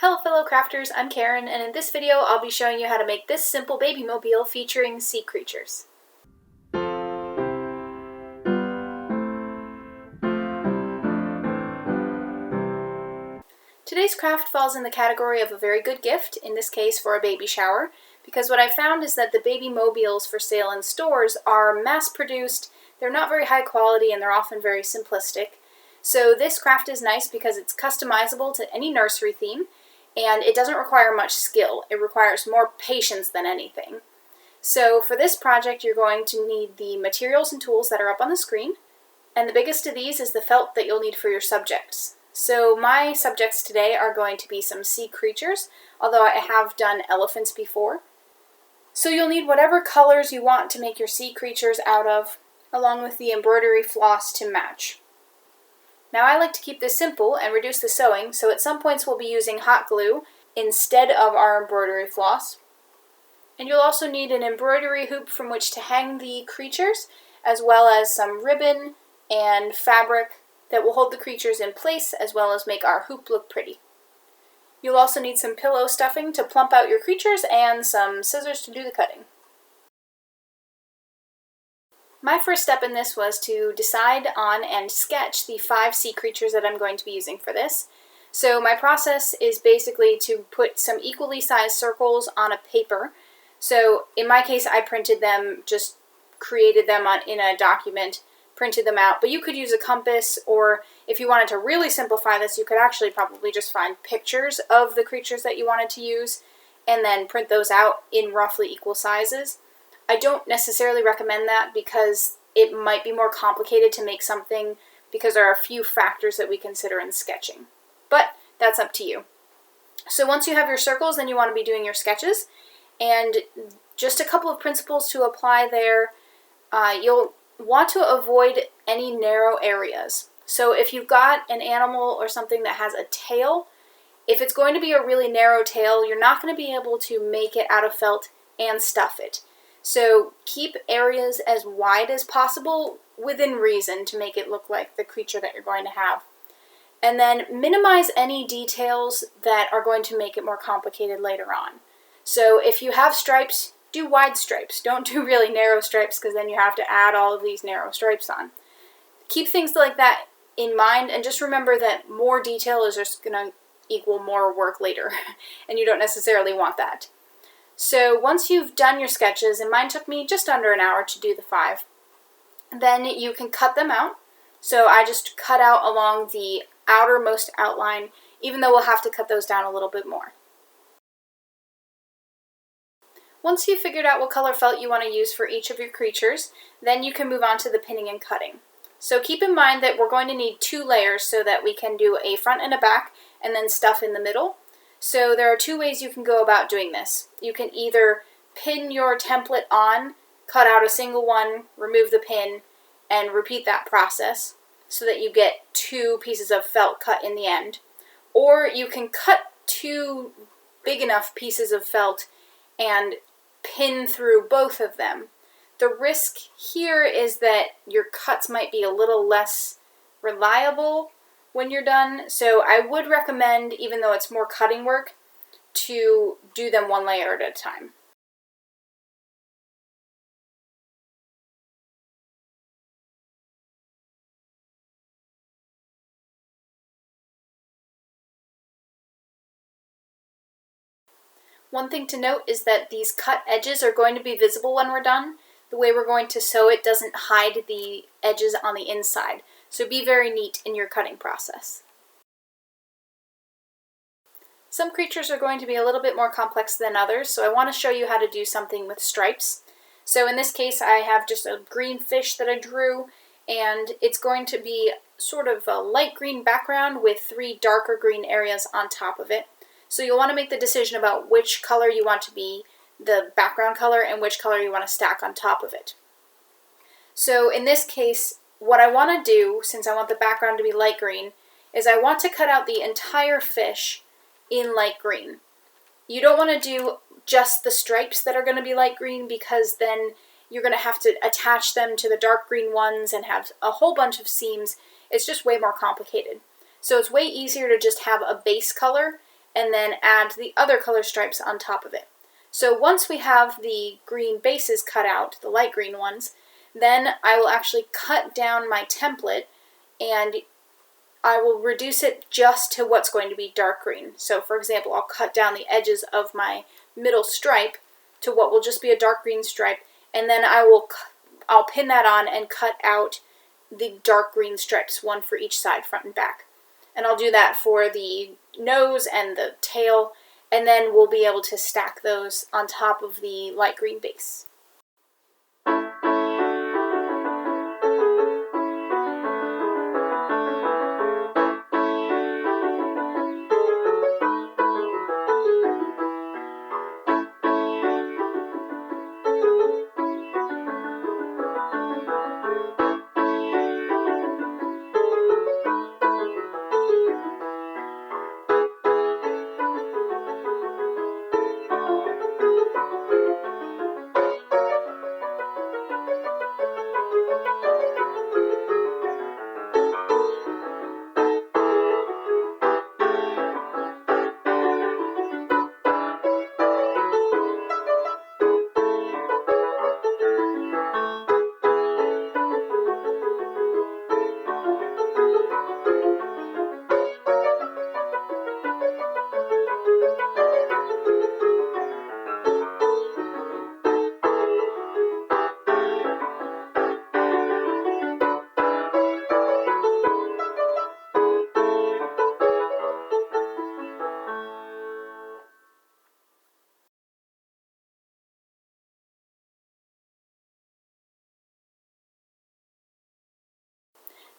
Hello fellow crafters, I'm Karen, and in this video I'll be showing you how to make this simple baby mobile featuring sea creatures. Today's craft falls in the category of a very good gift, in this case for a baby shower, because what I found is that the baby mobiles for sale in stores are mass-produced, they're not very high quality, and they're often very simplistic. So this craft is nice because it's customizable to any nursery theme, and it doesn't require much skill. It requires more patience than anything. So for this project, you're going to need the materials and tools that are up on the screen, and the biggest of these is the felt that you'll need for your subjects. So my subjects today are going to be some sea creatures, although I have done elephants before. So you'll need whatever colors you want to make your sea creatures out of, along with the embroidery floss to match. Now I like to keep this simple and reduce the sewing, so at some points we'll be using hot glue instead of our embroidery floss. And you'll also need an embroidery hoop from which to hang the creatures, as well as some ribbon and fabric that will hold the creatures in place, as well as make our hoop look pretty. You'll also need some pillow stuffing to plump out your creatures and some scissors to do the cutting. My first step in this was to decide on and sketch the 5 sea creatures that I'm going to be using for this. So my process is basically to put some equally sized circles on a paper. So in my case, I printed them, just created them in a document, printed them out. But you could use a compass, or if you wanted to really simplify this, you could actually probably just find pictures of the creatures that you wanted to use and then print those out in roughly equal sizes. I don't necessarily recommend that because it might be more complicated to make something because there are a few factors that we consider in sketching. But that's up to you. So once you have your circles, then you want to be doing your sketches. And just a couple of principles to apply there. You'll want to avoid any narrow areas. So if you've got an animal or something that has a tail, if it's going to be a really narrow tail, you're not going to be able to make it out of felt and stuff it. So keep areas as wide as possible within reason to make it look like the creature that you're going to have. And then minimize any details that are going to make it more complicated later on. So if you have stripes, do wide stripes. Don't do really narrow stripes because then you have to add all of these narrow stripes on. Keep things like that in mind, and just remember that more detail is just going to equal more work later, and you don't necessarily want that. So once you've done your sketches, and mine took me just under an hour to do the 5, then you can cut them out. So I just cut out along the outermost outline, even though we'll have to cut those down a little bit more. Once you've figured out what color felt you want to use for each of your creatures, then you can move on to the pinning and cutting. So keep in mind that we're going to need 2 layers so that we can do a front and a back, and then stuff in the middle. So there are 2 ways you can go about doing this. You can either pin your template on, cut out a single one, remove the pin, and repeat that process so that you get 2 pieces of felt cut in the end. Or you can cut 2 big enough pieces of felt and pin through both of them. The risk here is that your cuts might be a little less reliable when you're done, so I would recommend, even though it's more cutting work, to do them 1 layer at a time. One thing to note is that these cut edges are going to be visible when we're done. The way we're going to sew it doesn't hide the edges on the inside, so be very neat in your cutting process. Some creatures are going to be a little bit more complex than others, so I want to show you how to do something with stripes. So in this case I have just a green fish that I drew, and it's going to be sort of a light green background with 3 darker green areas on top of it. So you'll want to make the decision about which color you want to be the background color and which color you want to stack on top of it. So in this case, what I want to do, since I want the background to be light green, is I want to cut out the entire fish in light green. You don't want to do just the stripes that are going to be light green, because then you're going to have to attach them to the dark green ones and have a whole bunch of seams. It's just way more complicated. So it's way easier to just have a base color and then add the other color stripes on top of it. So once we have the green bases cut out, the light green ones, then I will actually cut down my template and I will reduce it just to what's going to be dark green. So for example, I'll cut down the edges of my middle stripe to what will just be a dark green stripe, and then I'll pin that on and cut out the dark green stripes, one for each side, front and back. And I'll do that for the nose and the tail, and then we'll be able to stack those on top of the light green base.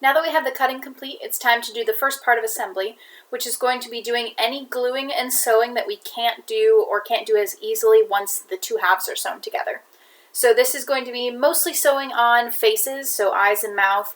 Now that we have the cutting complete, it's time to do the first part of assembly, which is going to be doing any gluing and sewing that we can't do or can't do as easily once the two halves are sewn together. So this is going to be mostly sewing on faces, so eyes and mouth,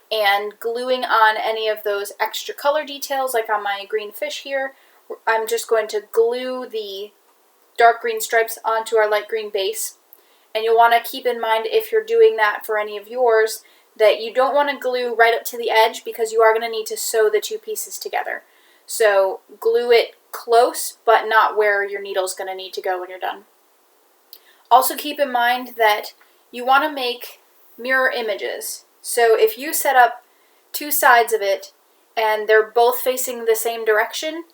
and gluing on any of those extra color details, like on my green fish here. I'm just going to glue the dark green stripes onto our light green base. And you'll want to keep in mind, if you're doing that for any of yours, that you don't want to glue right up to the edge because you are going to need to sew the two pieces together. So glue it close, but not where your needle's going to need to go when you're done. Also keep in mind that you want to make mirror images. So if you set up two sides of it and they're both facing the same direction,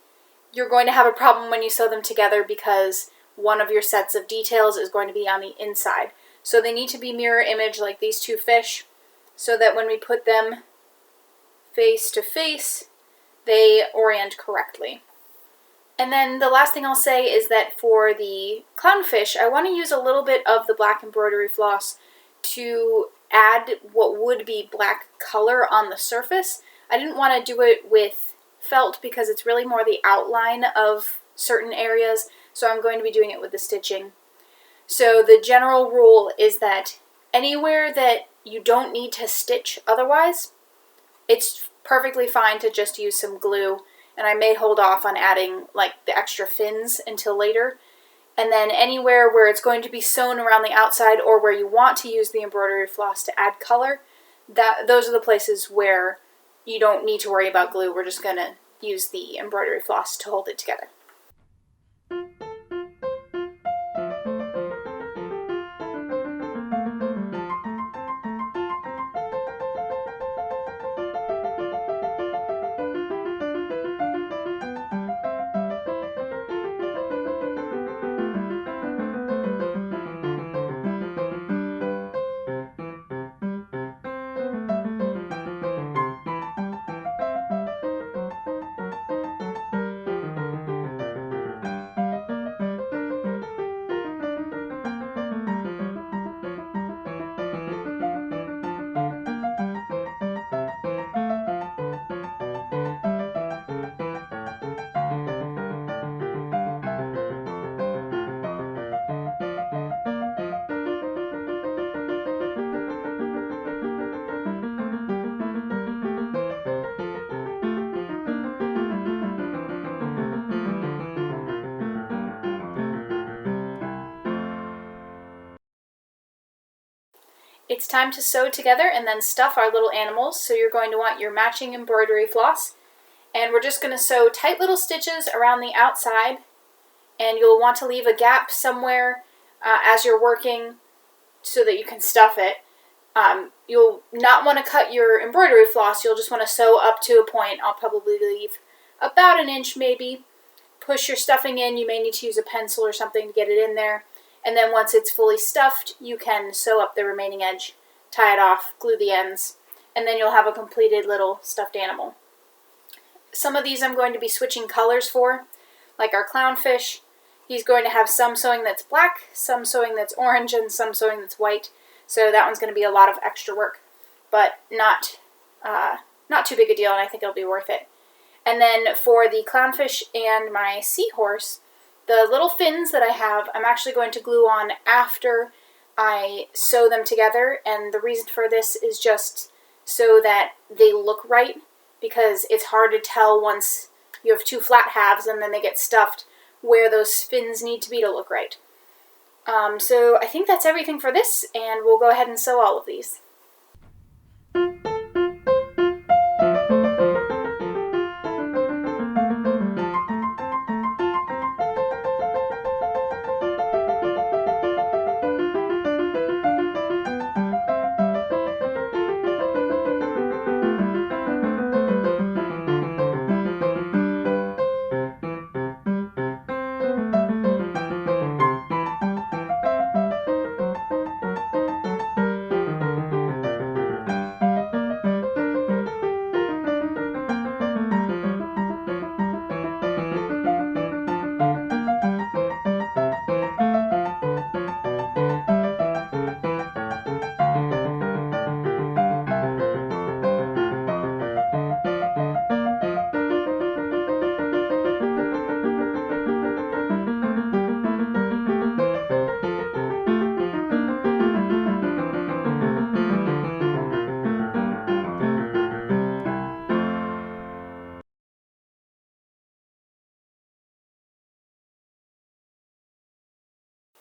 you're going to have a problem when you sew them together because one of your sets of details is going to be on the inside. So they need to be mirror image, like these two fish, so that when we put them face to face, they orient correctly. And then the last thing I'll say is that for the clownfish, I want to use a little bit of the black embroidery floss to add what would be black color on the surface. I didn't want to do it with felt because it's really more the outline of certain areas, so I'm going to be doing it with the stitching. So the general rule is that anywhere that you don't need to stitch otherwise, it's perfectly fine to just use some glue, and I may hold off on adding like the extra fins until later. And then anywhere where it's going to be sewn around the outside or where you want to use the embroidery floss to add color, those are the places where you don't need to worry about glue. We're just going to use the embroidery floss to hold it together. It's time to sew together and then stuff our little animals, so you're going to want your matching embroidery floss And we're just going to sew tight little stitches around the outside, and you'll want to leave a gap somewhere as you're working so that you can stuff it. You'll not want to cut your embroidery floss, you'll just want to sew up to a point. I'll probably leave about 1 inch maybe. Push your stuffing in, you may need to use a pencil or something to get it in there. And then once it's fully stuffed, you can sew up the remaining edge, tie it off, glue the ends, and then you'll have a completed little stuffed animal. Some of these I'm going to be switching colors for, like our clownfish. He's going to have some sewing that's black, some sewing that's orange, and some sewing that's white. So that one's going to be a lot of extra work, but not too big a deal, and I think it'll be worth it. And then for the clownfish and my seahorse, the little fins that I have, I'm actually going to glue on after I sew them together, and the reason for this is just so that they look right, because it's hard to tell once you have two flat halves and then they get stuffed where those fins need to be to look right. So I think that's everything for this, and we'll go ahead and sew all of these.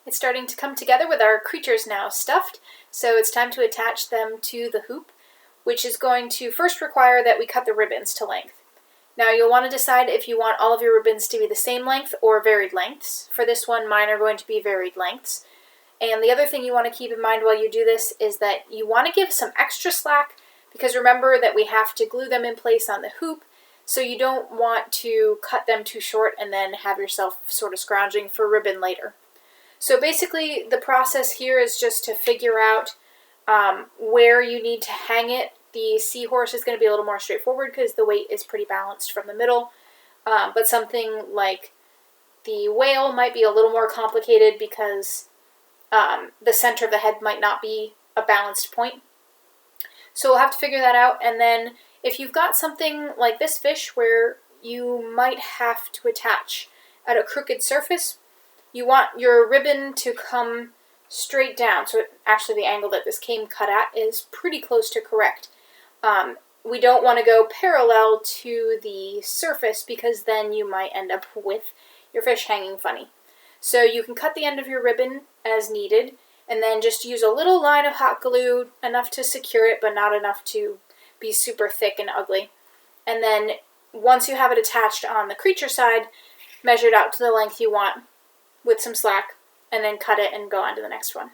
It's starting to come together with our creatures now stuffed, so it's time to attach them to the hoop, which is going to first require that we cut the ribbons to length. Now you'll want to decide if you want all of your ribbons to be the same length or varied lengths. For this one, mine are going to be varied lengths. And the other thing you want to keep in mind while you do this is that you want to give some extra slack, because remember that we have to glue them in place on the hoop, so you don't want to cut them too short and then have yourself sort of scrounging for ribbon later. So basically the process here is just to figure out where you need to hang it. The seahorse is going to be a little more straightforward because the weight is pretty balanced from the middle, but something like the whale might be a little more complicated because the center of the head might not be a balanced point. So we'll have to figure that out, and then if you've got something like this fish where you might have to attach at a crooked surface, you want your ribbon to come straight down. So actually the angle that this came cut at is pretty close to correct. We don't want to go parallel to the surface because then you might end up with your fish hanging funny. So you can cut the end of your ribbon as needed, and then just use a little line of hot glue, enough to secure it but not enough to be super thick and ugly. And then once you have it attached on the creature side, measure it out to the length you want with some slack, and then cut it and go on to the next one.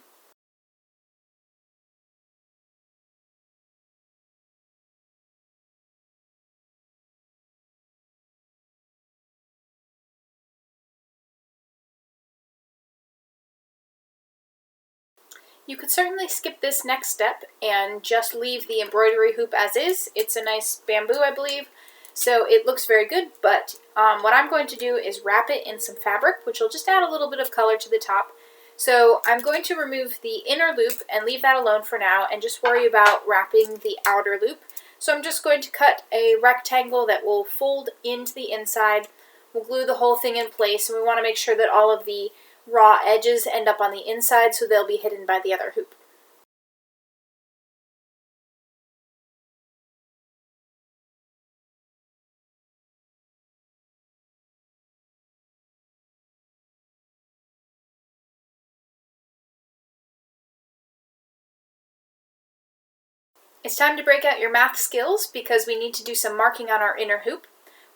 You could certainly skip this next step and just leave the embroidery hoop as is. It's a nice bamboo, I believe, so it looks very good, but what I'm going to do is wrap it in some fabric, which will just add a little bit of color to the top. So I'm going to remove the inner loop and leave that alone for now and just worry about wrapping the outer loop. So I'm just going to cut a rectangle that will fold into the inside. We'll glue the whole thing in place, and we want to make sure that all of the raw edges end up on the inside so they'll be hidden by the other hoop. It's time to break out your math skills because we need to do some marking on our inner hoop.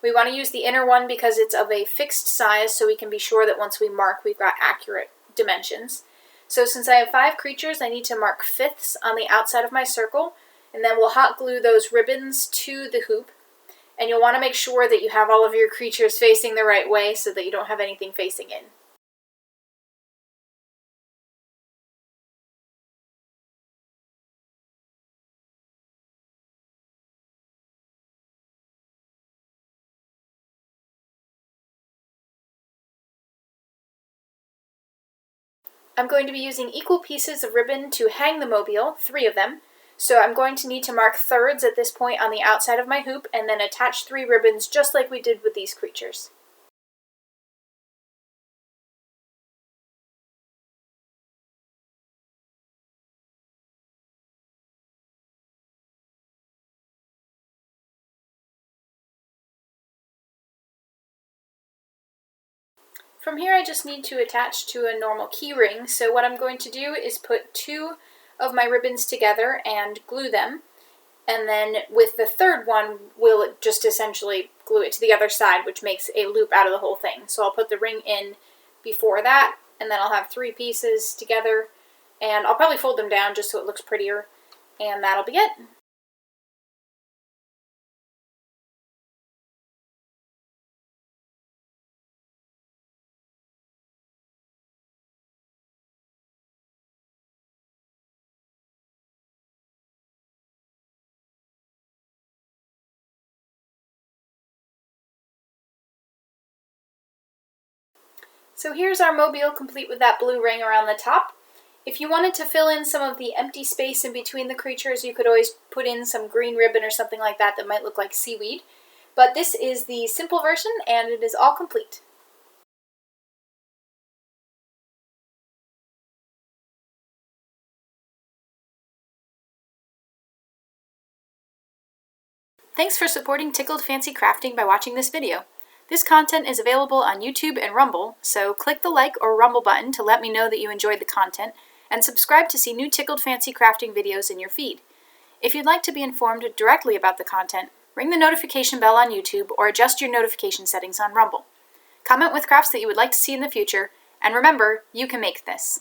We want to use the inner one because it's of a fixed size, so we can be sure that once we mark, we've got accurate dimensions. So since I have 5 creatures, I need to mark fifths on the outside of my circle, and then we'll hot glue those ribbons to the hoop. And you'll want to make sure that you have all of your creatures facing the right way so that you don't have anything facing in. I'm going to be using equal pieces of ribbon to hang the mobile, 3 of them. So I'm going to need to mark thirds at this point on the outside of my hoop and then attach 3 ribbons just like we did with these creatures. From here I just need to attach to a normal key ring, so what I'm going to do is put 2 of my ribbons together and glue them, and then with the third one we'll just essentially glue it to the other side, which makes a loop out of the whole thing. So I'll put the ring in before that, and then I'll have 3 pieces together, and I'll probably fold them down just so it looks prettier, and that'll be it. So here's our mobile complete with that blue ring around the top. If you wanted to fill in some of the empty space in between the creatures, you could always put in some green ribbon or something like that that might look like seaweed. But this is the simple version, and it is all complete. Thanks for supporting Tickled Fancy Crafting by watching this video. This content is available on YouTube and Rumble, so click the like or Rumble button to let me know that you enjoyed the content, and subscribe to see new Tickled Fancy Crafting videos in your feed. If you'd like to be informed directly about the content, ring the notification bell on YouTube or adjust your notification settings on Rumble. Comment with crafts that you would like to see in the future, and remember, you can make this.